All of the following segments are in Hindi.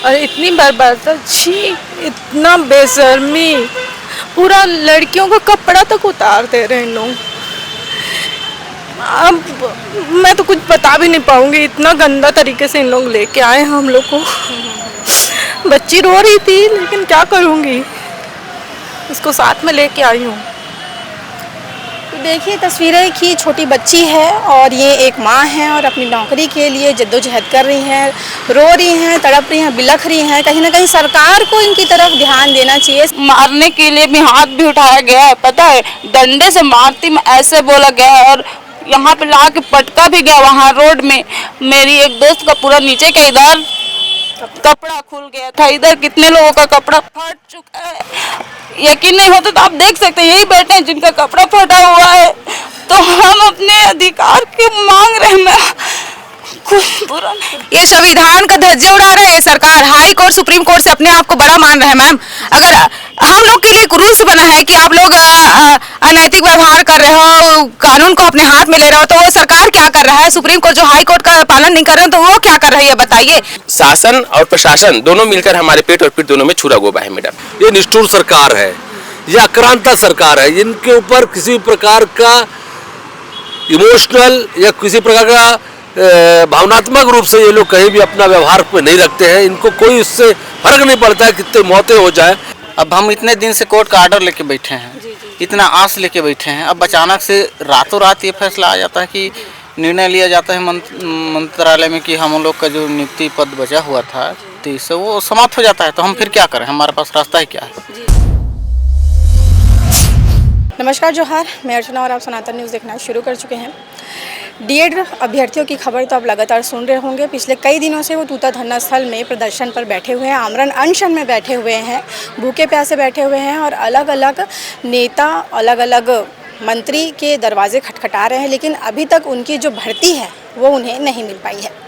और इतनी बर्बादी, छी, इतना बेशर्मी, पूरा लड़कियों का कपड़ा तक उतार दे रहे हैं लोग। अब मैं तो कुछ बता भी नहीं पाऊंगी, इतना गंदा तरीके से इन लोग लेके आए हैं हम लोग को। बच्ची रो रही थी लेकिन क्या करूंगी, इसको साथ में लेके आई हूँ। तो देखिए तस्वीरें कि छोटी बच्ची है और ये एक माँ है और अपनी नौकरी के लिए जद्दोजहद कर रही हैं, रो रही हैं, तड़प रही हैं, बिलख रही हैं। कहीं ना कहीं सरकार को इनकी तरफ ध्यान देना चाहिए। मारने के लिए भी हाथ भी उठाया गया है, पता है, डंडे से मारती में ऐसे बोला गया है और यहाँ पे ला के पटका भी गया वहाँ रोड में। मेरी एक दोस्त का पूरा नीचे का इधर कपड़ा खुल गया था, इधर कितने लोगों का कपड़ा फट चुका है। यकीन नहीं होता तो आप देख सकते हैं, यही बैठे हैं जिनका कपड़ा फटा हुआ है। तो हम अपने अधिकार के मांग रहे हैं, कुछ बुरा नहीं। ये संविधान का धज्जे उड़ा रहे हैं सरकार, हाई कोर्ट सुप्रीम कोर्ट से अपने आप को बड़ा मान रहे हैं। मैम, अगर हम लोग के लिए एक रूल्स बना है कि आप लोग अनैतिक व्यवहार कर रहे हो, कानून को अपने हाथ में ले रहे हो, तो वो सरकार क्या कर रहा है? सुप्रीम कोर्ट जो हाई कोर्ट का पालन नहीं कर रहे हो, तो वो क्या कर रही है बताइए। शासन और प्रशासन दोनों मिलकर हमारे पेट और पीठ दोनों में छुरा गोबा है मैडम। ये निष्ठुर सरकार है, ये आक्रांता सरकार है। इनके ऊपर किसी प्रकार का इमोशनल या किसी प्रकार का भावनात्मक रूप से ये लोग कहीं भी अपना व्यवहार पे नहीं रखते हैं। इनको कोई इससे फर्क नहीं पड़ता है कितने मौतें हो जाए। अब हम इतने दिन से कोर्ट का आर्डर लेके बैठे हैं, इतना आस लेके बैठे हैं, अब अचानक से रातों रात ये फैसला आ जाता है कि निर्णय लिया जाता है मंत्रालय में कि हम लोग का जो नियुक्ति पद बचा हुआ था तो इससे वो समाप्त हो जाता है। तो हम फिर क्या करें, हमारे पास रास्ता ही क्या है। नमस्कार, जोहार, मैं अर्चना और आप सनातन न्यूज़ देखना शुरू कर चुके हैं। डीएड अभ्यर्थियों की खबर तो आप लगातार सुन रहे होंगे। पिछले कई दिनों से वो तूता धरना स्थल में प्रदर्शन पर बैठे हुए हैं, आमरण अनशन में बैठे हुए हैं, भूखे प्यासे बैठे हुए हैं और अलग अलग नेता, अलग अलग मंत्री के दरवाजे खटखटा रहे हैं, लेकिन अभी तक उनकी जो भर्ती है वो उन्हें नहीं मिल पाई है।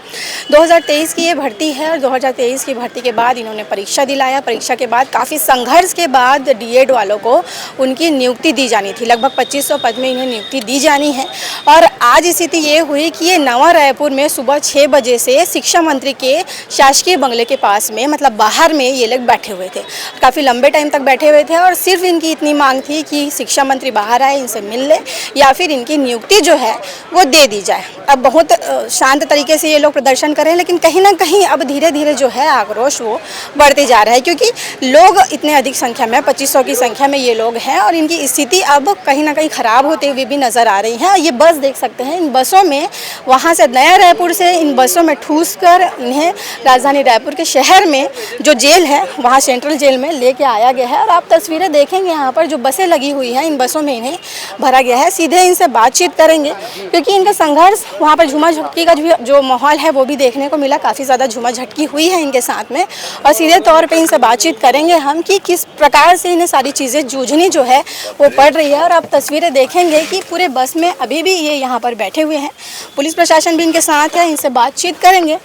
2023 की ये भर्ती है और 2023 की भर्ती के बाद इन्होंने परीक्षा दिलाया। परीक्षा के बाद काफ़ी संघर्ष के बाद डीएड वालों को उनकी नियुक्ति दी जानी थी। लगभग 2500 पद में इन्हें नियुक्ति दी जानी है और आज स्थिति ये हुई कि ये नवा रायपुर में सुबह 6 बजे से शिक्षा मंत्री के शासकीय बंगले के पास में, मतलब बाहर में ये लोग बैठे हुए थे। काफ़ी लंबे टाइम तक बैठे हुए थे और सिर्फ इनकी इतनी मांग थी कि शिक्षा मंत्री बाहर आए, इनसे मिल ले या फिर इनकी नियुक्ति जो है वो दे दी जाए। अब बहुत शांत तरीके से ये लोग प्रदर्शन कर रहे हैं, लेकिन कहीं ना कहीं अब धीरे धीरे जो है आक्रोश वो बढ़ते जा रहा है, क्योंकि लोग इतने अधिक संख्या में, 2500 की संख्या में ये लोग हैं और इनकी स्थिति अब कहीं ना कहीं ख़राब होते हुए भी नज़र आ रही है। ये बस देख सकते हैं, इन बसों में वहाँ से नया रायपुर से इन बसों में ठूस कर इन्हें राजधानी रायपुर के शहर में जो जेल है वहाँ सेंट्रल जेल में लेके आया गया है। और आप तस्वीरें देखेंगे, यहाँ पर जो बसें लगी हुई हैं, इन बसों में इन्हें भरा गया है। सीधे इनसे बातचीत करेंगे, क्योंकि इनका संघर्ष, वहाँ पर झूमा झटकी का जो माहौल है वो भी देखने को मिला। काफ़ी ज़्यादा झूमा झटकी हुई है इनके साथ में और सीधे तौर पे इनसे बातचीत करेंगे हम कि किस प्रकार से इन्हें सारी चीज़ें जूझनी जो है वो पड़ रही है। और आप तस्वीरें देखेंगे कि पूरे बस में अभी भी ये यहाँ पर बैठे हुए हैं, पुलिस प्रशासन भी इनके साथ है, इनसे बातचीत करेंगे।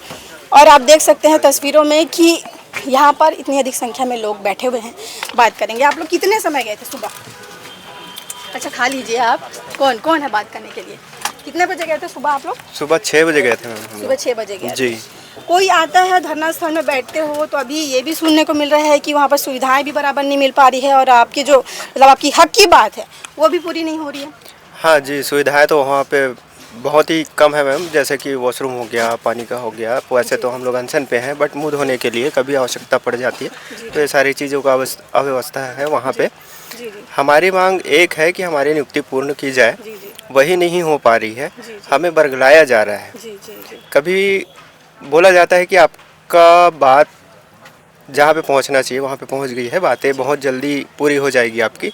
और आप देख सकते हैं तस्वीरों में कि यहाँ पर इतनी अधिक संख्या में लोग बैठे हुए हैं। बात करेंगे। आप लोग कितने समय गए थे सुबह? अच्छा, खा लीजिए आप। कौन कौन है बात करने के लिए? कितने बजे गए थे सुबह आप लोग? सुबह 6 बजे गए थे मैम। सुबह 6 बजे गए जी। कोई आता है धरना स्थल में बैठते हो तो अभी ये भी सुनने को मिल रहा है कि वहाँ पर सुविधाएं भी बराबर नहीं मिल पा रही है और आपकी जो, मतलब आपकी हक की बात है वो भी पूरी नहीं हो रही है। हाँ जी, सुविधाएं तो वहाँ पे बहुत ही कम है मैम, जैसे कि वॉशरूम हो गया, पानी का हो गया। वैसे तो हम लोग अनशन पे हैं, बट मुँह धोने के लिए कभी आवश्यकता पड़ जाती है, तो ये सारी चीज़ों का अव्यवस्था है वहाँ पे। हमारी मांग एक है कि हमारी नियुक्ति पूर्ण की जाए, वही नहीं हो पा रही है। हमें बरगलाया जा रहा है। कभी बोला जाता है कि आपका बात जहाँ पे पहुँचना चाहिए वहाँ पे पहुँच गई है, बातें बहुत जल्दी पूरी हो जाएगी आपकी,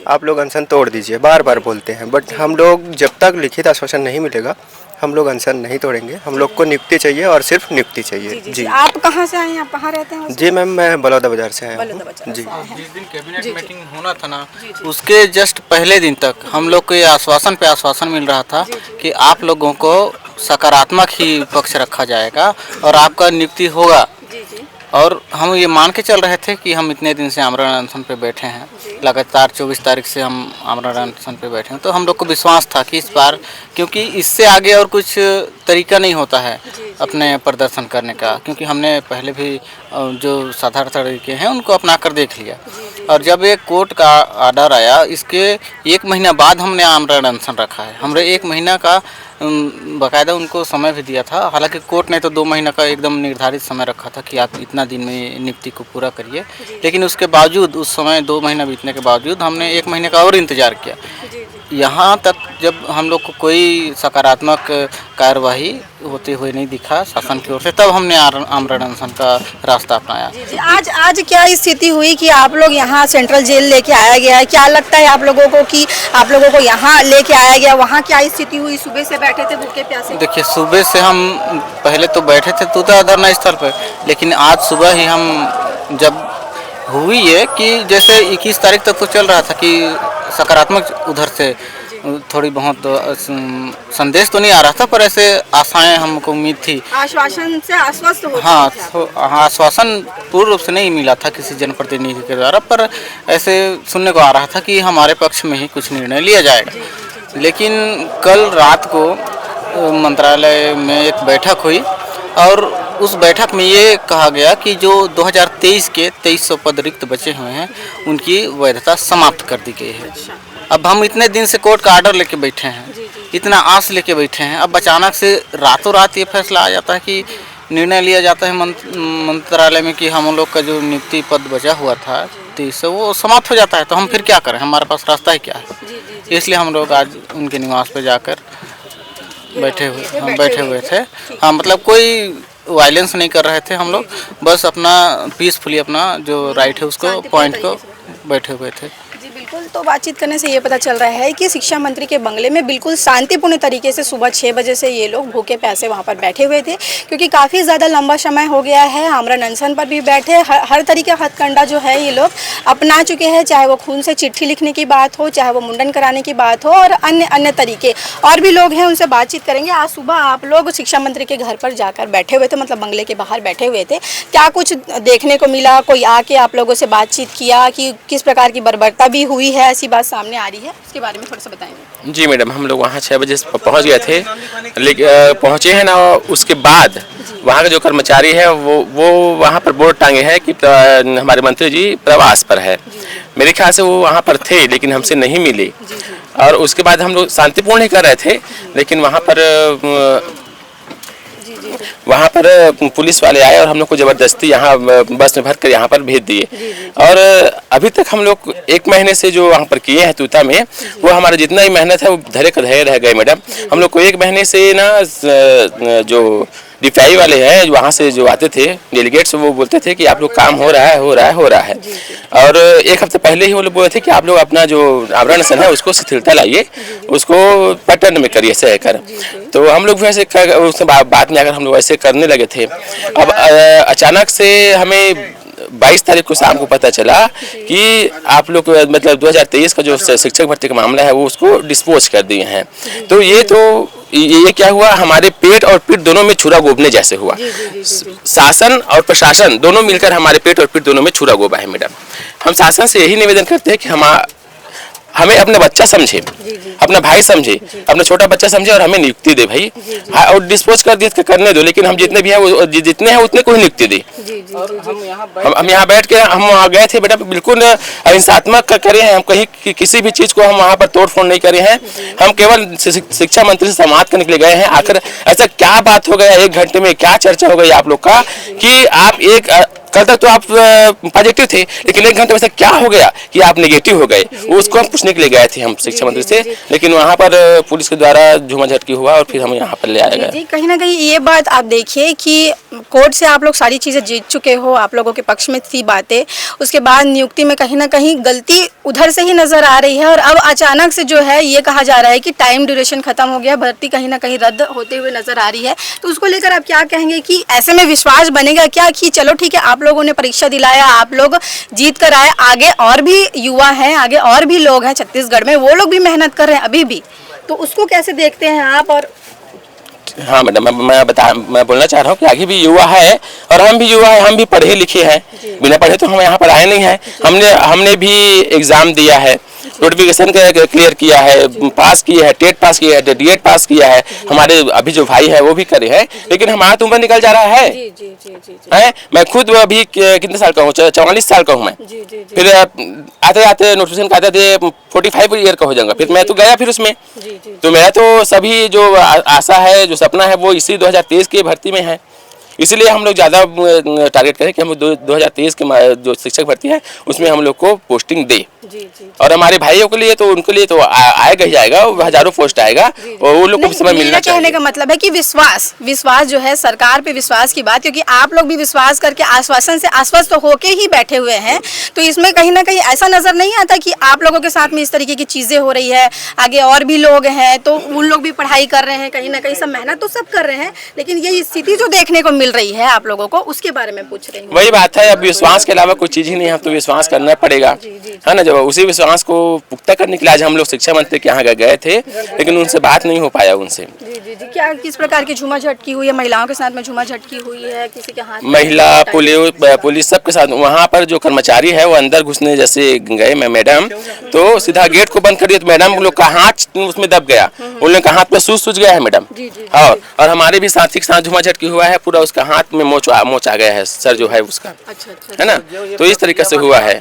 आप लोग अनशन तोड़ दीजिए, बार बार बोलते हैं। बट हम लोग जब तक लिखित आश्वासन नहीं मिलेगा हम लोग अनशन नहीं तोड़ेंगे। हम लोग को नियुक्ति चाहिए और सिर्फ नियुक्ति चाहिए। जी। आप कहाँ से आए हैं? आप कहाँ रहते हैं? जी मैम, मैं बलौदा बाजार से आया हूँ। जी। जिस दिन कैबिनेट मीटिंग होना था ना, उसके जस्ट पहले दिन तक हम लोग को ये आश्वासन पे आश्वासन मिल रहा था कि आप लोगों को सकारात्मक ही पक्ष रखा जाएगा और आपका नियुक्ति होगा। और हम ये मान के चल रहे थे कि हम इतने दिन से आमरण अनशन पे बैठे हैं, लगातार 24 तारीख से हम आमरण अनशन पे बैठे हैं, तो हम लोग को विश्वास था कि इस बार, क्योंकि इससे आगे और कुछ तरीका नहीं होता है अपने प्रदर्शन करने का, क्योंकि हमने पहले भी जो साधारण तरीके हैं उनको अपना कर देख लिया। और जब एक कोर्ट का आर्डर आया, इसके 1 महीना बाद हमने आमरण अनशन रखा है। हमने 1 महीना का बाकायदा उनको समय भी दिया था। हालांकि कोर्ट ने तो 2 महीना का एकदम निर्धारित समय रखा था कि आप इतना दिन में नियुक्ति को पूरा करिए, लेकिन उसके बावजूद, उस समय 2 महीना बीतने के बावजूद हमने 1 महीने का और इंतज़ार किया। यहाँ तक जब हम लोग को कोई सकारात्मक कार्यवाही होते हुए नहीं दिखा शासन की ओर से, तब हमने आमरण अनशन का रास्ता अपनाया। आज क्या स्थिति हुई कि आप लोग यहाँ सेंट्रल जेल लेके आया गया है? क्या लगता है आप लोगों को कि आप लोगों को यहाँ लेके आया गया? वहाँ क्या स्थिति हुई? सुबह से बैठे थे भूखे प्यासे? देखिए, सुबह से हम पहले तो बैठे थे तूता धरना स्थल पर, लेकिन आज सुबह ही हम जब हुई है कि जैसे 21 तारीख तक तो चल रहा था कि सकारात्मक उधर से थोड़ी बहुत संदेश तो नहीं आ रहा था, पर ऐसे आशाएं हमको उम्मीद थी। आश्वासन से आश्वस्त हो? हाँ, तो आश्वासन पूर्ण रूप से नहीं मिला था किसी जनप्रतिनिधि के द्वारा, पर ऐसे सुनने को आ रहा था कि हमारे पक्ष में ही कुछ निर्णय लिया जाएगा। लेकिन कल रात को मंत्रालय में एक बैठक हुई और उस बैठक में ये कहा गया कि जो 2023 के 2300 पद रिक्त बचे हुए हैं उनकी वैधता समाप्त कर दी गई है। अब हम इतने दिन से कोर्ट का आर्डर लेके बैठे हैं, इतना आस लेके बैठे हैं, अब अचानक से रातों रात ये फैसला आ जाता है कि निर्णय लिया जाता है मंत्रालय में कि हम लोग का जो नियुक्ति पद बचा हुआ था 2300 वो समाप्त हो जाता है। तो हम फिर क्या करें? हमारे पास रास्ता ही क्या है? इसलिए हम लोग आज उनके निवास पे जाकर बैठे हुए थे। हाँ, मतलब कोई वायलेंस नहीं कर रहे थे हम लोग, बस अपना पीसफुली अपना जो राइट है उसको पॉइंट को बैठे हुए थे। जी बिल्कुल। तो बातचीत करने से ये पता चल रहा है कि शिक्षा मंत्री के बंगले में बिल्कुल शांतिपूर्ण तरीके से सुबह 6 बजे से ये लोग भूखे प्यासे वहाँ पर बैठे हुए थे, क्योंकि काफ़ी ज़्यादा लंबा समय हो गया है। आमरण अनशन पर भी बैठे, हर तरीके का हथकंडा जो है ये लोग अपना चुके हैं, चाहे वो खून से चिट्ठी लिखने की बात हो, चाहे वो मुंडन कराने की बात हो और अन्य तरीके। और भी लोग हैं, उनसे बातचीत करेंगे। आज सुबह आप लोग शिक्षा मंत्री के घर पर जाकर बैठे हुए थे, मतलब बंगले के बाहर बैठे हुए थे। क्या कुछ देखने को मिला? कोई आके आप लोगों से बातचीत किया कि किस प्रकार की बर्बरता भी हुई है? ऐसी बात सामने आ रही है, उसके बारे में थोड़ा सा बताएंगे। जी मैडम, हम लोग वहाँ 6 बजे पहुँच गए थे, लेकिन पहुँचे हैं ना, उसके बाद वहाँ के जो कर्मचारी है वो वहाँ पर बोर्ड टांगे हैं कि हमारे मंत्री जी प्रवास पर है। मेरे ख्याल से वो वहाँ पर थे, लेकिन हमसे नहीं मिले। और उसके बाद हम लोग शांतिपूर्ण ही कर रहे थे, लेकिन वहाँ पर पुलिस वाले आए और हम लोग को ज़बरदस्ती यहाँ बस में भर कर यहाँ पर भेज दिए। और अभी तक हम लोग 1 महीने से जो वहाँ पर किए हैं तूता में, वो हमारा जितना ही मेहनत है वो धरे का धरे रह गए मैडम। हम लोग को 1 महीने से ना जो DPI वाले हैं वहाँ से जो आते थे डेलीगेट्स, वो बोलते थे कि आप लोग काम हो रहा है। और 1 हफ्ते पहले ही वो लोग बोले थे कि आप लोग अपना जो आमरण अनशन है उसको शिथिलता लाइए, उसको पैटर्न में करिए सही कर। तो हम लोग वैसे उसके बाद में अगर हम लोग ऐसे करने लगे थे। अब अचानक से हमें 22 तारीख को शाम को पता चला कि आप लोग मतलब 2023 का जो शिक्षक भर्ती का मामला है वो उसको डिस्पोज कर दिए हैं। तो ये क्या हुआ, हमारे पेट और पीठ दोनों में छुरा गोबने जैसे हुआ। शासन और प्रशासन दोनों मिलकर हमारे पेट और पीठ दोनों में छुरा गोबा है मैडम। हम शासन से यही निवेदन करते हैं कि हमें अपना बच्चा समझे, अपना भाई समझे, अपना छोटा बच्चा समझे और हमें नियुक्ति दे भाई। हाँ, और डिस्पोज कर दिए करने दो, लेकिन हम जितने भी हैं जितने हैं उतने को ही नियुक्ति दे। हम यहाँ बैठ के हम वहाँ गए थे बेटा, बिल्कुल अहिंसात्मक करे हैं हम, कहीं किसी भी चीज़ को हम वहाँ पर तोड़ फोड़ नहीं करे हैं। हम केवल शिक्षा मंत्री से संवाद करने के लिए गए हैं। आखिर ऐसा क्या बात हो गया 1 घंटे में, क्या चर्चा हो गई आप लोग का कि आप कल तक तो आप पॉजिटिव थे, लेकिन 1 घंटे में से क्या हो गया कि आप नेगेटिव हो गए? उसको हम पूछने के लिए गए थे हम शिक्षा मंत्री से, लेकिन वहाँ पर पुलिस के द्वारा झूमाझटकी हुआ और फिर हम यहाँ पर ले आए गए। कहीं ना कहीं ये बात आप देखिए कि कोर्ट से आप लोग सारी चीज़ें जीत चुके हो, आप लोगों के पक्ष में थी बातें। उसके बाद नियुक्ति में कहीं ना कहीं गलती उधर से ही नज़र आ रही है और अब अचानक से जो है ये कहा जा रहा है कि टाइम ड्यूरेशन खत्म हो गया, भर्ती कहीं ना कहीं रद्द होते हुए नज़र आ रही है। तो उसको लेकर आप क्या कहेंगे कि ऐसे में विश्वास बनेगा क्या कि चलो ठीक है, आप लोगों ने परीक्षा दिलाया, आप लोग जीत कर आए, आगे और भी युवा हैं, आगे और भी लोग हैं छत्तीसगढ़ में, वो लोग भी मेहनत कर रहे हैं अभी भी, तो उसको कैसे देखते हैं आप? और हाँ मैडम, मैं बोलना चाह रहा हूँ कि आगे भी युवा है और हम भी युवा है, हम भी पढ़े लिखे हैं। बिना पढ़े तो हम यहाँ पर आए नहीं हैं। हमने भी एग्जाम दिया है, नोटिफिकेशन क्लियर किया है, पास किया है, टेट पास किया है, डीएड पास किया है। हमारे अभी जो भाई है वो भी करे हैं, लेकिन हमारा तो उम्र निकल जा रहा है। हैं? मैं खुद अभी कितने साल का हूँ, 44 साल का हूँ मैं। फिर आते आते नोटिफिकेशन आते थे 45 ईयर का हो जाऊंगा, फिर मैं तो गया फिर उसमें। तो मेरा तो सभी जो आशा है, जो सपना है, वो इसी 2023 की भर्ती में है। इसलिए हम लोग ज़्यादा टारगेट करें कि हम 2023 के जो शिक्षक भर्ती है उसमें हम लोग को पोस्टिंग दे। और हमारे भाइयों के लिए तो उनके लिए तो आएगा ही आएगा, हजारों पोस्ट आएगा और वो लोग को भी समय मिलना चाहिए। कहने का मतलब है कि विश्वास जो है सरकार पे विश्वास की बात, क्योंकि आप लोग भी विश्वास करके आश्वासन से आश्वस्त होके ही बैठे हुए हैं, तो इसमें कहीं ना कहीं ऐसा नजर नहीं आता कि आप लोगों के साथ में इस तरीके की चीजें हो रही है। आगे और भी लोग हैं तो उन लोग भी पढ़ाई कर रहे हैं, कहीं ना कहीं सब मेहनत तो सब कर रहे हैं, लेकिन ये स्थिति जो देखने को मिल रही है आप लोगों को, उसके बारे में पूछ रही हूँ। वही बात है, अब विश्वास के अलावा कोई चीज ही नहीं है, तो विश्वास करना पड़ेगा, है ना। जब उसी विश्वास को पुख्ता करने के लिए आज हम लोग शिक्षा मंत्री के यहाँ गए थे, लेकिन उनसे बात नहीं हो पाया उनसे। जी क्या किस प्रकार की झूमा झटकी हुई है? महिलाओं के साथ में झूमा झटकी हुई है, किसी के हाथ महिला पुलिस सबके साथ। वहाँ पर जो कर्मचारी है वो अंदर घुसने जैसे गए मैडम, तो सीधा गेट को बंद कर दिया, तो मैडम लोग का हाथ उसमें दब गया, उन लोग का हाथ में सूज गया है मैडम। और हमारे भी साथी के साथ झूमा झटकी हुआ है, पूरा उसका हाथ में मोच आ गया है, सर जो है उसका, है ना। तो इस तरीके से हुआ है।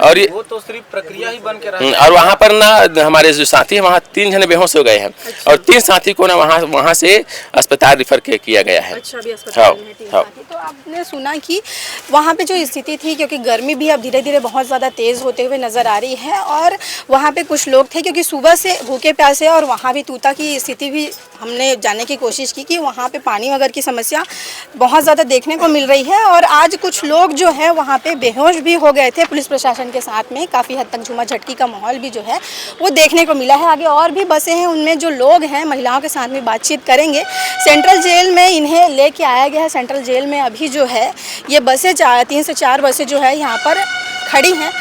और वो तो सिर्फ प्रक्रिया ही बन के और वहाँ पर ना हमारे जो साथी है वहाँ 3 जने बेहोश हो गए हैं और 3 साथी को ना वहाँ से अस्पताल रेफर किया गया है। तो आपने सुना कि वहाँ पे जो स्थिति थी, क्योंकि गर्मी भी अब धीरे धीरे बहुत ज़्यादा तेज़ होते हुए नज़र आ रही है, और वहाँ पे कुछ लोग थे क्योंकि सुबह से भूखे प्यासे, और वहाँ भी तूता की स्थिति भी हमने जानने की कोशिश की कि वहाँ पे पानी वगैरह की समस्या बहुत ज़्यादा देखने को मिल रही है। और आज कुछ लोग जो है वहाँ पे बेहोश भी हो गए थे पुलिस प्रशासन के साथ में, काफ़ी हद तक झूमा झटकी का माहौल भी जो है वो देखने को मिला है। आगे और भी बसें हैं, उनमें जो लोग हैं महिलाओं के साथ में बातचीत करेंगे। सेंट्रल जेल में इन्हें लेके आया गया है। सेंट्रल जेल में अभी जो है ये बसें 3 से 4 बसें जो है यहाँ पर खड़ी हैं,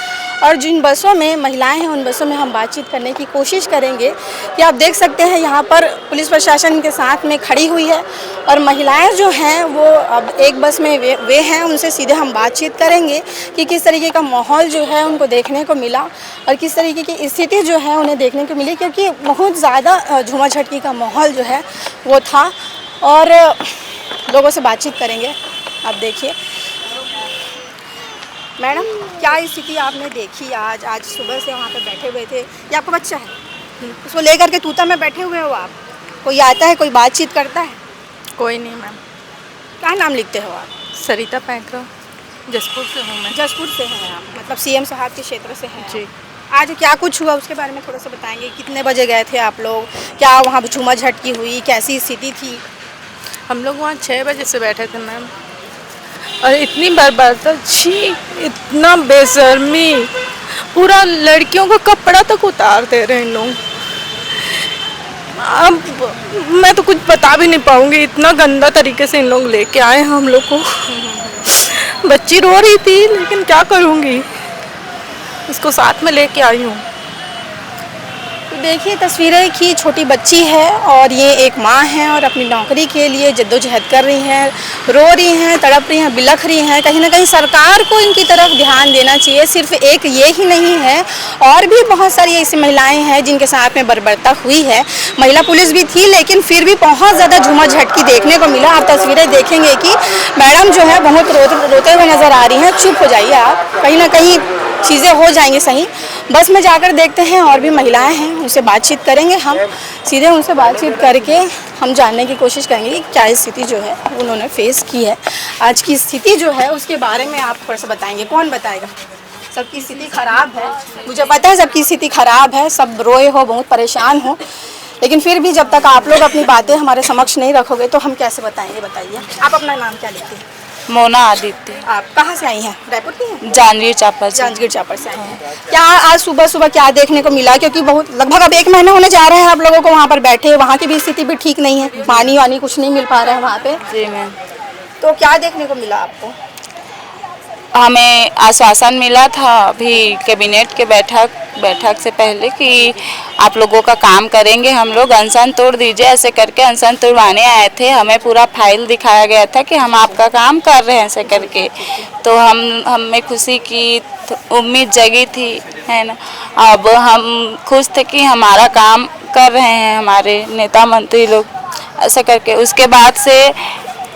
और जिन बसों में महिलाएं हैं उन बसों में हम बातचीत करने की कोशिश करेंगे। कि आप देख सकते हैं यहाँ पर पुलिस प्रशासन के साथ में खड़ी हुई है, और महिलाएं जो हैं वो अब एक बस में वे हैं, उनसे सीधे हम बातचीत करेंगे कि किस तरीके का माहौल जो है उनको देखने को मिला और किस तरीके की स्थिति जो है उन्हें देखने को मिली, क्योंकि बहुत ज़्यादा झूमा झटकी का माहौल जो है वो था। और लोगों से बातचीत करेंगे। आप देखिए मैडम, क्या स्थिति आपने देखी आज सुबह से वहाँ पे बैठे हुए थे? ये आपका बच्चा है, उसको लेकर के तूता में बैठे हुए हो आप? कोई आता है, कोई बातचीत करता है? कोई नहीं मैम। क्या नाम लिखते हो आप? सरिता पैंकरा, जसपुर से हूँ मैं। जसपुर से हैं आप, मतलब सीएम साहब के क्षेत्र से हैं जी। आज क्या कुछ हुआ उसके बारे में थोड़ा सा बताएंगे? कितने बजे गए थे आप लोग? क्या वहाँ झूमा झटकी हुई? कैसी स्थिति थी? हम लोग वहाँ 6 बजे से बैठे थे मैम, और इतनी बर्बाद छी, इतना बेशर्मी, पूरा लड़कियों का कपड़ा तक उतार दे रहे हैं लोग। अब मैं तो कुछ बता भी नहीं पाऊंगी, इतना गंदा तरीके से इन लोग लेके आए हैं हम लोग को। बच्ची रो रही थी, लेकिन क्या करूंगी, इसको साथ में लेके आई हूँ। तो देखिए तस्वीरें की छोटी बच्ची है और ये एक माँ है और अपनी नौकरी के लिए जद्दोजहद कर रही हैं, रो रही हैं, तड़प रही हैं, बिलख रही हैं। कहीं ना कहीं सरकार को इनकी तरफ ध्यान देना चाहिए। सिर्फ एक ये ही नहीं है, और भी बहुत सारी ऐसी महिलाएं हैं जिनके साथ में बर्बरता हुई है। महिला पुलिस भी थी, लेकिन फिर भी बहुत ज़्यादा झूमा झटकी देखने को मिला। आप तस्वीरें देखेंगे कि मैडम जो है बहुत रोते हुए नज़र आ रही हैं। चुप हो जाइए आप, कहीं ना कहीं चीज़ें हो जाएंगी सही। बस में जाकर देखते हैं, और भी महिलाएं हैं, उनसे बातचीत करेंगे हम। सीधे उनसे बातचीत करके हम जानने की कोशिश करेंगे कि क्या स्थिति जो है उन्होंने फेस की है। आज की स्थिति जो है उसके बारे में आप थोड़ा सा बताएंगे। कौन बताएगा? सबकी स्थिति खराब है, मुझे पता है सबकी स्थिति खराब है, सब रोए हो, बहुत परेशान हो, लेकिन फिर भी जब तक आप लोग अपनी बातें हमारे समक्ष नहीं रखोगे तो हम कैसे बताएंगे? बताइए। आप अपना नाम क्या लिखते हैं? मोना आदित्य। आप कहाँ से आई हैं? रायपुर की हैं? जांजगीर चांपा से। जांजगीर चांपा से आई हैं। क्या आज सुबह सुबह क्या देखने को मिला? क्योंकि बहुत लगभग अब 1 महीना होने जा रहा है आप लोगों को वहाँ पर बैठे। वहाँ की भी स्थिति भी ठीक नहीं है, पानी वानी कुछ नहीं मिल पा रहा है वहाँ पे। जी मैम। तो क्या देखने को मिला आपको? हमें आश्वासन मिला था अभी कैबिनेट के बैठक बैठक से पहले कि आप लोगों का काम करेंगे, हम लोग अनशन तोड़ दीजिए, ऐसे करके अनशन तोड़वाने आए थे। हमें पूरा फाइल दिखाया गया था कि हम आपका काम कर रहे हैं ऐसे करके, तो हमें खुशी की उम्मीद जगी थी, है ना। अब हम खुश थे कि हमारा काम कर रहे हैं हमारे नेता मंत्री लोग ऐसा करके। उसके बाद से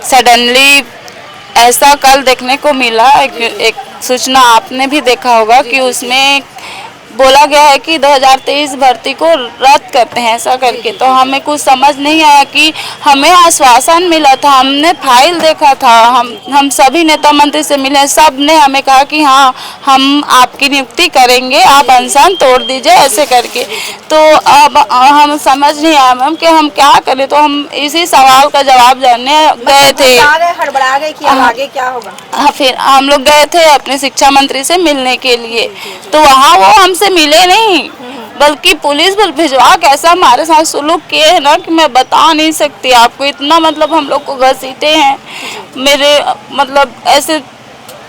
सडनली ऐसा कल देखने को मिला, एक सूचना आपने भी देखा होगा कि उसमें बोला गया है कि 2023 भर्ती को रद्द करते हैं ऐसा करके। तो हमें कुछ समझ नहीं आया कि हमें आश्वासन मिला था, हमने फाइल देखा था, हम सभी नेता मंत्री से मिले, सब ने हमें कहा कि हाँ हम आपकी नियुक्ति करेंगे, आप अनशन तोड़ दीजिए ऐसे करके। तो अब हम समझ नहीं आया मैम कि हम क्या करें, तो हम इसी सवाल का जवाब जानने गए थे। हड़बड़ा गए कि अब आगे क्या होगा? हाँ, फिर हम लोग गए थे अपने शिक्षा मंत्री से मिलने के लिए, तो वहाँ वो हमसे मिले नहीं, बल्कि पुलिस बल भिजवा के ऐसा हमारे साथ सुलूक किए हैं ना कि मैं बता नहीं सकती आपको। इतना मतलब हम लोग को घसीटे हैं, मेरे मतलब ऐसे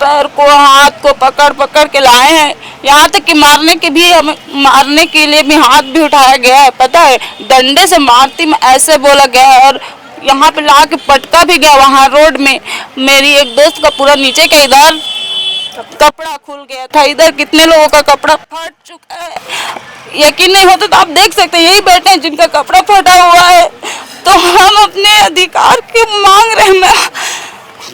पैर को हाथ को पकड़ पकड़ के लाए हैं, यहाँ तक कि मारने के लिए भी हाथ भी उठाया गया है, पता है। डंडे से मारती में ऐसे बोला गया है, और यहाँ पे ला के पटका भी गया वहाँ रोड में। मेरी एक दोस्त का पूरा नीचे का इधर कपड़ा खुल गया था, इधर कितने लोगों का कपड़ा फट चुका है, यकीन नहीं होता तो आप देख सकते हैं, यही बैठे हैं जिनका कपड़ा फटा हुआ है। तो हम अपने अधिकार की मांग रहे हैं,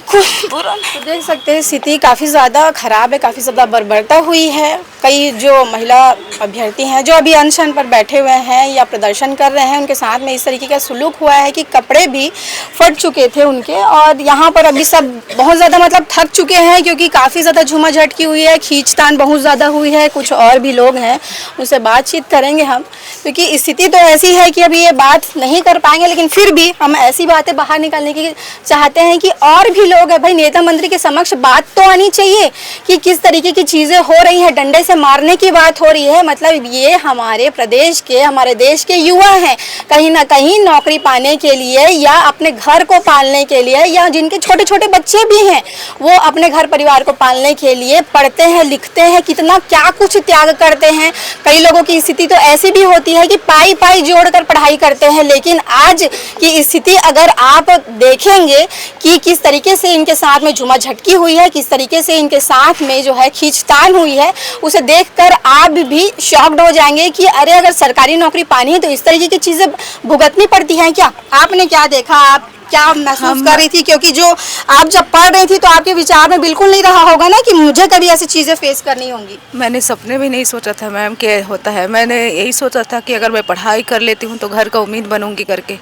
कुछ बुरा नहीं। तो देख सकते हैं स्थिति काफ़ी ज़्यादा खराब है, काफ़ी ज़्यादा बर्बरता हुई है। कई जो महिला अभ्यर्थी हैं जो अभी अनशन पर बैठे हुए हैं या प्रदर्शन कर रहे हैं, उनके साथ में इस तरीके का सुलूक हुआ है कि कपड़े भी फट चुके थे उनके, और यहाँ पर अभी सब बहुत ज़्यादा मतलब थक चुके हैं, क्योंकि काफ़ी ज़्यादा झूमाझटकी हुई है, खींचतान बहुत ज़्यादा हुई है। कुछ और भी लोग हैं, उनसे बातचीत करेंगे हम, क्योंकि स्थिति तो ऐसी है कि अभी ये बात नहीं कर पाएंगे, लेकिन फिर भी हम ऐसी बातें बाहर निकालने की चाहते हैं कि और भी लोग है भाई, नेता मंत्री के समक्ष बात तो आनी चाहिए कि किस तरीके की चीज़ें हो रही हैं। डंडे से मारने की बात हो रही है, मतलब ये हमारे प्रदेश के, हमारे देश के युवा हैं, कहीं ना कहीं नौकरी पाने के लिए या अपने घर को पालने के लिए, या जिनके छोटे छोटे बच्चे भी हैं वो अपने घर परिवार को पालने के लिए पढ़ते हैं, लिखते हैं, कितना क्या कुछ त्याग करते हैं। कई लोगों की स्थिति तो ऐसी भी होती है कि पाई पाई जोड़कर पढ़ाई करते हैं, लेकिन आज की स्थिति अगर आप देखेंगे कि किस तरीके से इनके साथ में झूमा झटकी हुई है, किस तरीके से इनके साथ में जो है खींचतान हुई है, उसे देखकर आप भी शॉक्ड हो जाएंगे कि अरे अगर सरकारी नौकरी पानी है तो इस तरीके की चीजें भुगतनी पड़ती हैं क्या? आपने क्या देखा, आप क्या महसूस कर रही थी? क्योंकि जो आप जब पढ़ रही थी तो आपके विचार में बिल्कुल नहीं रहा होगा ना कि मुझे कभी ऐसी चीजें फेस करनी होंगी। मैंने सपने भी नहीं सोचा था मैम कि होता है। मैंने यही सोचा था कि अगर मैं पढ़ाई कर लेती हूँ तो घर का उम्मीद बनूंगी करके।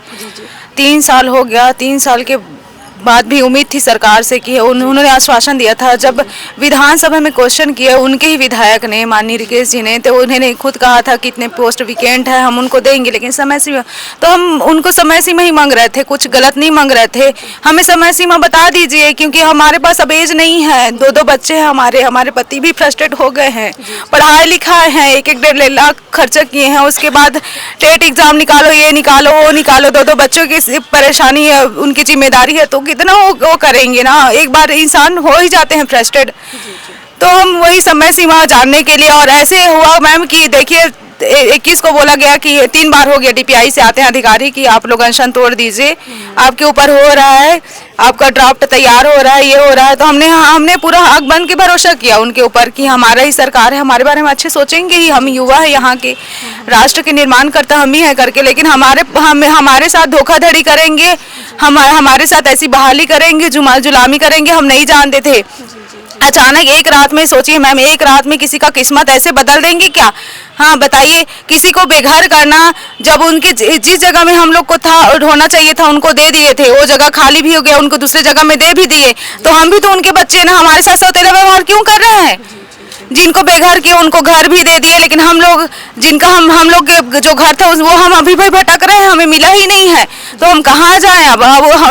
3 साल हो गया, 3 साल के बाद भी उम्मीद थी सरकार से कि उन्होंने आश्वासन दिया था। जब विधानसभा में क्वेश्चन किया उनके ही विधायक ने, माननीय रिकेश जी ने, तो उन्होंने खुद कहा था कि इतने पोस्ट विकेंट है, हम उनको देंगे, लेकिन समय सीमा, तो हम उनको समय सीमा ही मांग रहे थे, कुछ गलत नहीं मांग रहे थे। हमें समय सीमा बता दीजिए, क्योंकि हमारे पास अब एज नहीं है, 2 बच्चे हैं हमारे पति भी फ्रस्ट्रेट हो गए हैं, पढ़ाई लिखाई है, 1-1.5 लाख खर्चा किए हैं, उसके बाद टेट एग्जाम निकालो, ये निकालो, वो निकालो, 2 बच्चों की परेशानी है, उनकी जिम्मेदारी है, तो कितना वो करेंगे ना। एक बार इंसान हो ही जाते हैं फ्रस्ट्रेट। तो हम वही समय सीमा जानने के लिए, और ऐसे हुआ मैम कि देखिए 21 को बोला गया कि 3 बार हो गया, DPI से आते हैं अधिकारी कि आप लोग अनशन तोड़ दीजिए, आपके ऊपर हो रहा है, आपका ड्राफ्ट तैयार हो रहा है, ये हो रहा है। तो हमने पूरा आँख बंद के भरोसा किया उनके ऊपर कि हमारा ही सरकार है, हमारे बारे में अच्छे सोचेंगे ही, हम युवा है, यहाँ के राष्ट्र के निर्माण करता हम ही है करके। लेकिन हमारे साथ धोखाधड़ी करेंगे, हमारे साथ ऐसी बहाली करेंगे, जुलामी करेंगे, हम नहीं जानते थे। अचानक एक रात में, सोचिए मैम, एक रात में किसी का किस्मत ऐसे बदल देंगे क्या? हाँ बताइए, किसी को बेघर करना, जब उनके जिस जगह में हम लोग को था होना चाहिए था उनको दे दिए थे, वो जगह खाली भी हो गया, उनको दूसरे जगह में दे भी दिए, तो हम भी तो उनके बच्चे ना, हमारे साथ सौतेला व्यवहार क्यों कर रहे हैं? जिनको बेघर किए उनको घर भी दे दिए, लेकिन हम लोग जिनका हम लोग के जो घर था वो हम अभी भी भटक रहे हैं, हमें मिला ही नहीं है, तो हम कहाँ जाएं अब?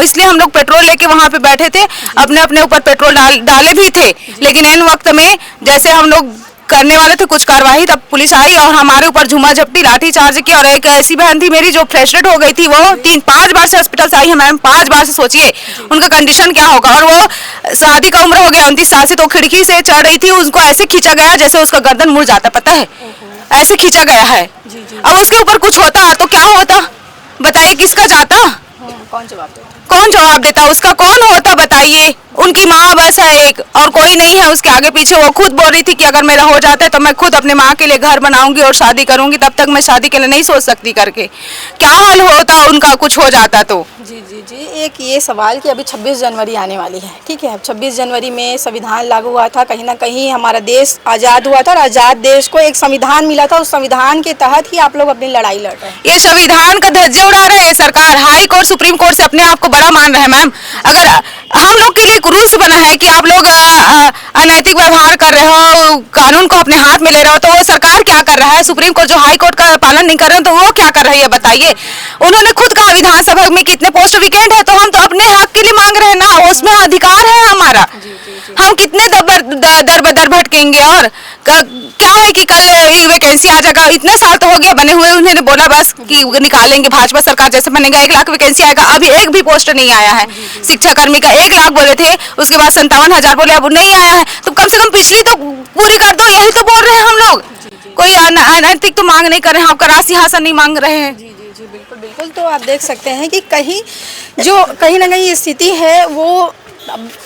इसलिए हम लोग पेट्रोल लेके वहाँ पे बैठे थे, अपने ऊपर पेट्रोल डाले भी थे, लेकिन इन वक्त में जैसे हम लोग करने वाले थे कुछ कार्रवाई, तब पुलिस आई और हमारे ऊपर झूमा झपटी लाठी चार्ज किया। और एक ऐसी बहन थी मेरी जो फ्रस्ट्रेट हो गई थी, वो 3-5 बार से हॉस्पिटल से आई है मैम, 5 बार से। सोचिए उनका कंडीशन क्या होगा। और वो शादी का उम्र हो गया 29 साल से, तो खिड़की से चढ़ रही थी, उनको ऐसे खींचा गया जैसे उसका गर्दन मुड़ जाता, पता है, ऐसे खींचा गया है। अब उसके ऊपर कुछ होता तो क्या होता बताइए, किसका जाता, कौन जवाब देता? कौन जवाब देता, उसका कौन होता बताइए। उनकी माँ बस है एक, और कोई नहीं है उसके आगे पीछे। वो खुद बोल रही थी कि अगर मेरा हो जाता है तो मैं खुद अपने माँ के लिए घर बनाऊंगी और शादी करूंगी, तब तक मैं शादी के लिए नहीं सोच सकती करके। क्या हाल होता उनका कुछ हो जाता तो। जी जी जी, एक ये सवाल कि अभी 26 जनवरी आने वाली है, ठीक है। अब 26 जनवरी में संविधान लागू हुआ था, कहीं ना कहीं हमारा देश आज़ाद हुआ था और आज़ाद देश को एक संविधान मिला था। उस संविधान के तहत ही आप लोग अपनी लड़ाई लड़ रहे हैं। ये संविधान का धज्जे उड़ा रहे हैं सरकार, हाई कोर्ट सुप्रीम कोर्ट से अपने आप को बड़ा मान रहे हैं मैम। अगर हम लोग के लिए एक रूल्स बना है कि आप लोग अनैतिक व्यवहार कर रहे हो, कानून को अपने हाथ में ले रहे हो, तो वो सरकार क्या कर रहा है? सुप्रीम कोर्ट जो हाई कोर्ट का पालन नहीं कर रहे हैं, तो वो क्या कर रही है बताइए। उन्होंने खुद कहा विधानसभा में कितने पोस्ट विकेंट है, तो हम तो अपने हक के लिए मांग रहे हैं ना, उसमें अधिकार है हमारा। हम कितने दर बदर भटकेंगे। और क्या है कि कल वैकेंसी आ जाएगा, इतने साल तो हो गया बने हुए, उन्होंने बोला बस कि निकालेंगे, भाजपा सरकार जैसे बनेगा 1 लाख वैकेंसी आएगा, अभी एक भी पोस्ट नहीं आया है। शिक्षा कर्मी का 1 लाख बोले थे, उसके बाद 57,000 बोले, अब नहीं आया है। तो कम से कम पिछली तो पूरी कर दो, यही तो बोल रहे हैं हम लोग। कोई अनैतिक तो मांग नहीं कर रहे हैं, आपका राज सिंहासन नहीं मांग रहे हैं। जी बिल्कुल बिल्कुल। तो आप देख सकते हैं कि कहीं ना कहीं स्थिति है वो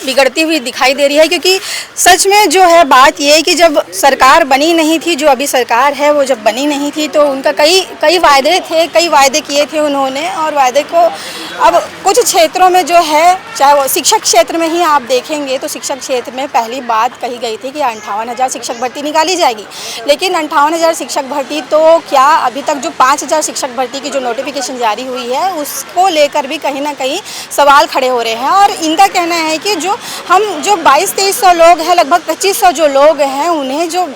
बिगड़ती हुई दिखाई दे रही है, क्योंकि सच में जो है बात ये है कि जब सरकार बनी नहीं थी, जो अभी सरकार है वो जब बनी नहीं थी, तो उनका कई वायदे थे, कई वायदे किए थे उन्होंने। और वायदे को अब कुछ क्षेत्रों में जो है, चाहे वो शिक्षक क्षेत्र में ही आप देखेंगे, तो शिक्षक क्षेत्र में पहली बात कही गई थी कि 58,000 शिक्षक भर्ती निकाली जाएगी। लेकिन 58,000 शिक्षक भर्ती तो क्या, अभी तक जो 5,000 शिक्षक भर्ती की जो नोटिफिकेशन जारी हुई है, उसको लेकर भी कहीं ना कहीं सवाल खड़े हो रहे हैं। और इनका कहना है कि जो 2200-2300 लोग हैं, लगभग 2500 जो लोग हैं, उन्हें जो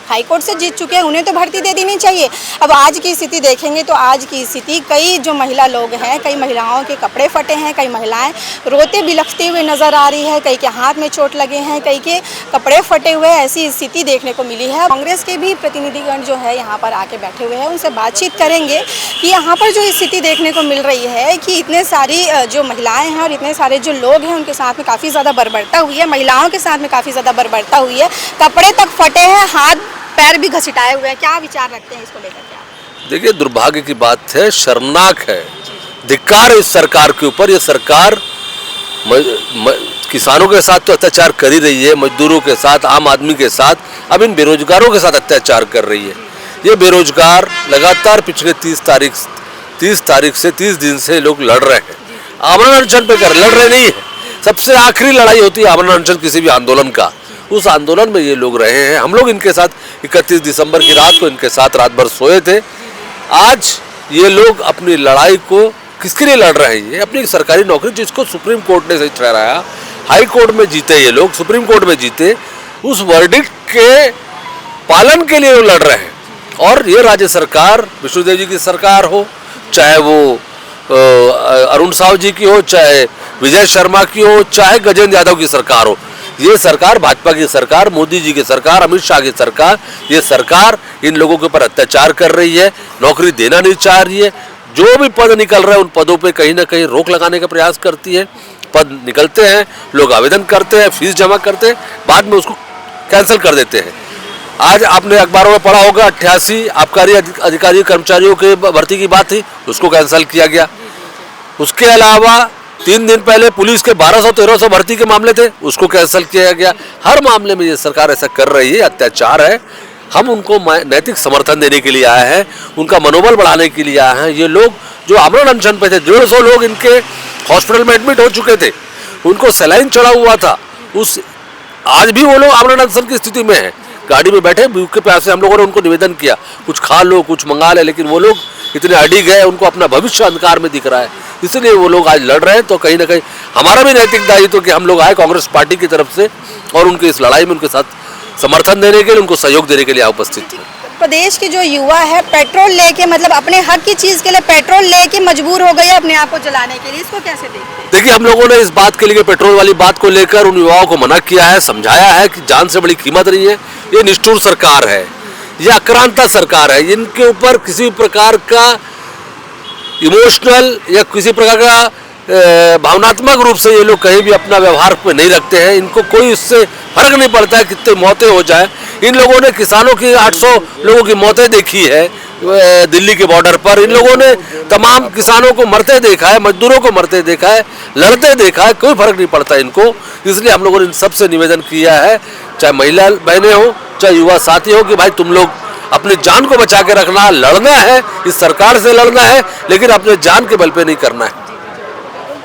हाईकोर्ट से जीत चुके हैं, उन्हें तो भर्ती दे देनी चाहिए। अब आज की स्थिति देखेंगे तो आज की स्थिति, कई जो महिला लोग हैं, कई महिलाओं के कपड़े फटे हैं, कई महिलाएं रोते बिलखती हुए नज़र आ रही है, कई के हाथ में चोट लगे हैं, कई के कपड़े फटे हुए, ऐसी स्थिति देखने को मिली है। कांग्रेस के भी प्रतिनिधिगण जो है यहाँ पर आके बैठे हुए हैं, उनसे बातचीत करेंगे कि यहाँ पर जो स्थिति देखने को मिल रही है कि इतने सारी जो महिलाएँ हैं और इतने सारे जो लोग हैं, उनके साथ में काफ़ी ज़्यादा बर्बरता हुई है, महिलाओं के साथ में काफ़ी ज़्यादा बर्बरता हुई है, कपड़े तक फटे हैं, हाथ पैर भी घसीटाए हुए हैं। क्या विचार रखते हैं इसको लेकर के? देखिए, दुर्भाग्य की बात है, शर्मनाक है, धिक्कार है इस सरकार के ऊपर। ये सरकार किसानों के साथ तो अत्याचार कर ही रही है, मजदूरों के साथ, आम आदमी के साथ, अब इन बेरोजगारों के साथ अत्याचार कर रही है। ये बेरोजगार लगातार पिछले 30 तारीख से 30 दिन से लोग लड़ रहे हैं, आमरण अनशन पे लड़ रहे नहीं है। सबसे आखिरी लड़ाई होती है आमरण अनशन किसी भी आंदोलन का, उस आंदोलन में ये लोग रहे हैं। हम लोग इनके साथ 31 दिसंबर की रात को इनके साथ रात भर सोए थे। आज ये लोग अपनी लड़ाई को किसके लिए लड़ रहे हैं? ये अपनी सरकारी नौकरी, जिसको सुप्रीम कोर्ट ने सही ठहराया, हाई कोर्ट में जीते ये लोग, सुप्रीम कोर्ट में जीते, उस वर्डिक्ट के पालन के लिए वो लड़ रहे हैं। और ये राज्य सरकार, विष्णुदेव जी की सरकार हो, चाहे वो अरुण साव जी की हो, चाहे विजय शर्मा की हो, चाहे गजेंद्र यादव की सरकार हो, ये सरकार भाजपा की सरकार, मोदी जी की सरकार, अमित शाह की सरकार, ये सरकार इन लोगों के ऊपर अत्याचार कर रही है, नौकरी देना नहीं चाह रही है। जो भी पद निकल रहे हैं उन पदों पे कहीं ना कहीं रोक लगाने का प्रयास करती है। पद निकलते हैं, लोग आवेदन करते हैं, फीस जमा करते हैं, बाद में उसको कैंसिल कर देते हैं। आज आपने अखबारों में पढ़ा होगा 88 आबकारी अधिकारी कर्मचारियों के भर्ती की बात थी, उसको कैंसिल किया गया। उसके अलावा 3 दिन पहले पुलिस के 1200-1300 भर्ती के मामले थे, उसको कैंसिल किया गया। हर मामले में ये सरकार ऐसा कर रही है, अत्याचार है। हम उनको नैतिक समर्थन देने के लिए आए हैं, उनका मनोबल बढ़ाने के लिए आए हैं। ये लोग जो आमरण अनशन पे थे, 150 लोग इनके हॉस्पिटल में एडमिट हो चुके थे, उनको सलाइन चढ़ा हुआ था, आज भी वो लोग आमरण अनशन की स्थिति में है। गाड़ी में बैठे भूख के प्यासे, हम लोगों ने उनको निवेदन किया कुछ खा लो, कुछ मंगा ले, लेकिन वो लोग इतने अड़िग गए, उनको अपना भविष्य अंधकार में दिख रहा है, इसलिए वो लोग आज लड़ रहे हैं। तो कहीं ना कहीं हमारा भी नैतिक दायित्व कि हम लोग आए कांग्रेस पार्टी की तरफ से और उनके इस लड़ाई में उनके साथ समर्थन देने के लिए, उनको सहयोग देने के लिए उपस्थित थे। प्रदेश के जो युवा है पेट्रोल लेके, मतलब अपने हक की चीज़ के लिए पेट्रोल लेके मजबूर हो गए अपने आप को जलाने के लिए, इसको कैसे देखते हैं? देखिए, हम लोगों ने इस बात के लिए, पेट्रोल वाली बात को लेकर उन युवाओं को मना किया है, समझाया है कि जान से बड़ी कीमत नहीं है। ये निष्ठुर सरकार है, ये आक्रांता सरकार है। इनके ऊपर किसी प्रकार का इमोशनल या किसी प्रकार का भावनात्मक रूप से ये लोग कहीं भी अपना व्यवहार में नहीं रखते हैं। इनको कोई इससे फर्क नहीं पड़ता है कितने मौतें हो जाए। इन लोगों ने किसानों की 800 लोगों की मौतें देखी है दिल्ली के बॉर्डर पर। इन लोगों ने तमाम किसानों को मरते देखा है, मजदूरों को मरते देखा है, लड़ते देखा है, कोई फर्क नहीं पड़ता इनको। इसलिए हम लोगों ने इन सबसे निवेदन किया है, चाहे महिला बहनें हो, चाहे युवा साथी हो, कि भाई तुम लोग अपनी जान को बचा के रखना, लड़ना है, इस सरकार से लड़ना है, लेकिन अपने जान के बल पे नहीं करना है।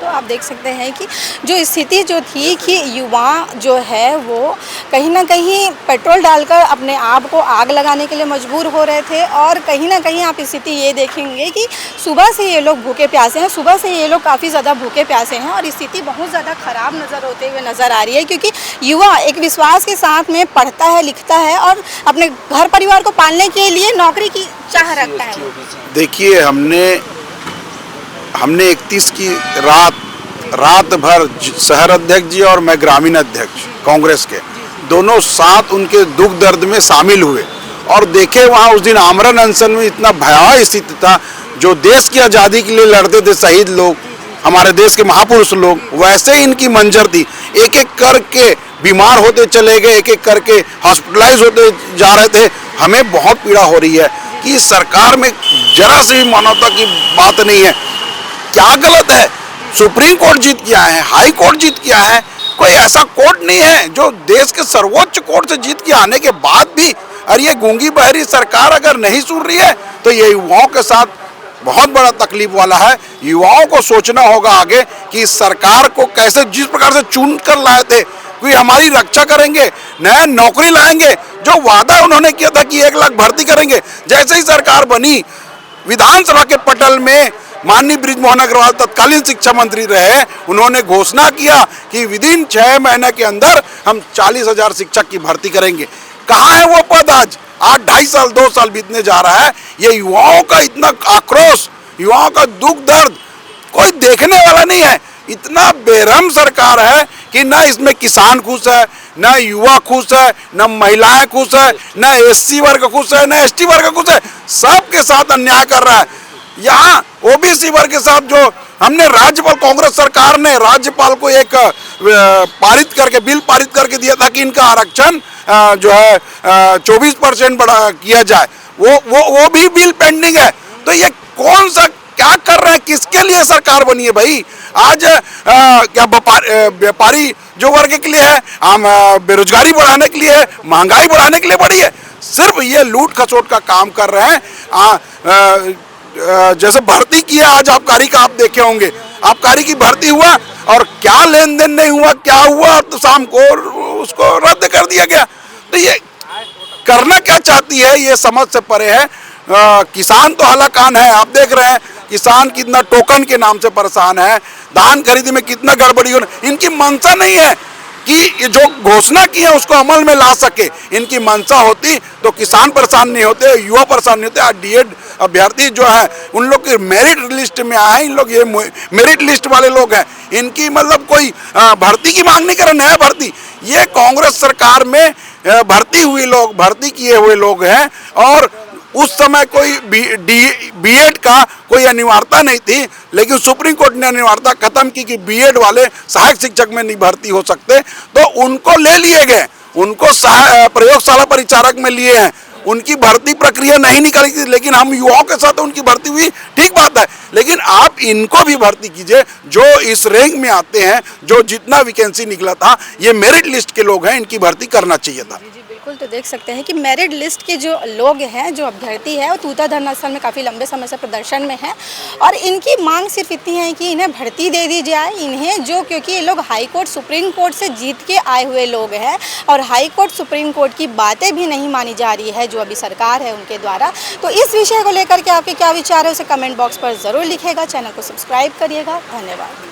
तो आप देख सकते हैं कि जो स्थिति जो थी कि युवा जो है वो कहीं ना कहीं पेट्रोल डालकर अपने आप को आग लगाने के लिए मजबूर हो रहे थे, और कहीं ना कहीं आप स्थिति ये देखेंगे कि सुबह से ये लोग भूखे प्यासे हैं, सुबह से ये लोग काफ़ी ज़्यादा भूखे प्यासे हैं, और स्थिति बहुत ज़्यादा ख़राब नज़र आ रही है, क्योंकि युवा एक विश्वास के साथ में पढ़ता है, लिखता है और अपने घर परिवार को पालने के लिए नौकरी की चाह रखता है। देखिए, हमने 31 की रात भर शहर अध्यक्ष जी और मैं ग्रामीण अध्यक्ष कांग्रेस के दोनों साथ उनके दुख दर्द में शामिल हुए, और देखे वहाँ उस दिन आमरण अनशन में इतना भयावह स्थिति था। जो देश की आज़ादी के लिए लड़ते थे शहीद लोग, हमारे देश के महापुरुष लोग, वैसे ही इनकी मंजर थी। एक एक करके बीमार होते चले गए, एक एक करके हॉस्पिटलाइज होते जा रहे थे। हमें बहुत पीड़ा हो रही है कि सरकार में जरा सी मानवता की बात नहीं है। क्या गलत है? सुप्रीम कोर्ट जीत के आए हैं, हाई कोर्ट जीत के आए हैं, कोई ऐसा कोर्ट नहीं है जो देश के सर्वोच्च कोर्ट से जीत के आने के बाद भी, और ये गूंगी बहरी सरकार अगर नहीं सुन रही है तो ये युवाओं के साथ बहुत बड़ा तकलीफ वाला है। युवाओं को सोचना होगा आगे कि इस सरकार को कैसे, जिस प्रकार से चुन कर लाए थे कोई हमारी रक्षा करेंगे, नया नौकरी लाएंगे, जो वादा उन्होंने किया था कि 1 लाख भर्ती करेंगे, जैसे ही सरकार बनी विधानसभा के पटल में माननीय बृजमोहन अग्रवाल तत्कालीन शिक्षा मंत्री रहे, उन्होंने घोषणा किया कि विदिन 6 महीने के अंदर हम 40,000 शिक्षक की भर्ती करेंगे। कहाँ है वो पद आज? 2.5 साल 2 साल बीतने जा रहा है। ये युवाओं का इतना आक्रोश, युवाओं का दुख दर्द कोई देखने वाला नहीं है। इतना बेरहम सरकार है कि ना इसमें किसान खुश है, ना युवा खुश है, ना महिलाएं खुश है, ना SC वर्ग खुश है, ना ST वर्ग खुश है। सबके साथ अन्याय कर रहा है। यहाँ OBC वर्ग के साथ जो हमने राज्यपाल, कांग्रेस सरकार ने राज्यपाल को एक बिल पारित करके दिया था कि इनका आरक्षण जो है 24% बढ़ा किया जाए, वो भी बिल पेंडिंग है। तो ये कौन सा क्या कर रहे हैं? किसके लिए सरकार बनी है भाई? आज क्या व्यापारी जो वर्ग के लिए है, हम बेरोजगारी बढ़ाने के लिए है, महंगाई बढ़ाने के लिए बढ़ी है। सिर्फ ये लूट खसोट का काम कर रहे हैं। जैसे भर्ती किया आज आबकारी का, आप देखे होंगे, आबकारी की भर्ती हुआ और क्या लेन देन नहीं हुआ, क्या हुआ, तो शाम को उसको रद्द कर दिया गया। तो ये करना क्या चाहती है ये समझ से परे है। किसान तो हलाकान है, आप देख रहे हैं किसान कितना टोकन के नाम से परेशान है, धान खरीदी में कितना गड़बड़ी हो। इनकी मंशा नहीं है कि जो घोषणा की है उसको अमल में ला सके। इनकी मंशा होती तो किसान परेशान नहीं होते, युवा परेशान नहीं होते। D.ED अभ्यर्थी जो है उन लोग की मेरिट लिस्ट में आए, इन लोग ये मेरिट लिस्ट वाले लोग हैं। इनकी मतलब कोई भर्ती की मांग नहीं कर रहे, नया भर्ती। ये कांग्रेस सरकार में भर्ती किए हुए लोग हैं, और उस समय कोई B.ED का कोई अनिवार्यता नहीं थी, लेकिन सुप्रीम कोर्ट ने अनिवार्यता खत्म की कि B.ED वाले सहायक शिक्षक में नहीं भर्ती हो सकते, तो उनको ले लिए गए, उनको प्रयोगशाला परिचारक में लिए हैं। उनकी भर्ती प्रक्रिया नहीं निकाली थी, लेकिन हम युवाओं के साथ उनकी भर्ती हुई, ठीक बात है, लेकिन आप इनको भी भर्ती कीजिए जो इस रैंक में आते हैं। जो जितना वैकेंसी निकला था, ये मेरिट लिस्ट के लोग हैं, इनकी भर्ती करना चाहिए था। बिल्कुल, तो देख सकते हैं कि मेरिट लिस्ट के जो लोग हैं, जो अभ्यर्थी है, वो तूता धरना स्थल में काफ़ी लंबे समय से प्रदर्शन में है, और इनकी मांग सिर्फ इतनी है कि इन्हें भर्ती दे दी जाए। इन्हें जो, क्योंकि ये लोग हाई कोर्ट सुप्रीम कोर्ट से जीत के आए हुए लोग हैं, और हाई कोर्ट सुप्रीम कोर्ट की बातें भी नहीं मानी जा रही है जो अभी सरकार है उनके द्वारा। तो इस विषय को लेकर के आपके क्या विचार है उसे कमेंट बॉक्स पर ज़रूर लिखिएगा। चैनल को सब्सक्राइब करिएगा। धन्यवाद।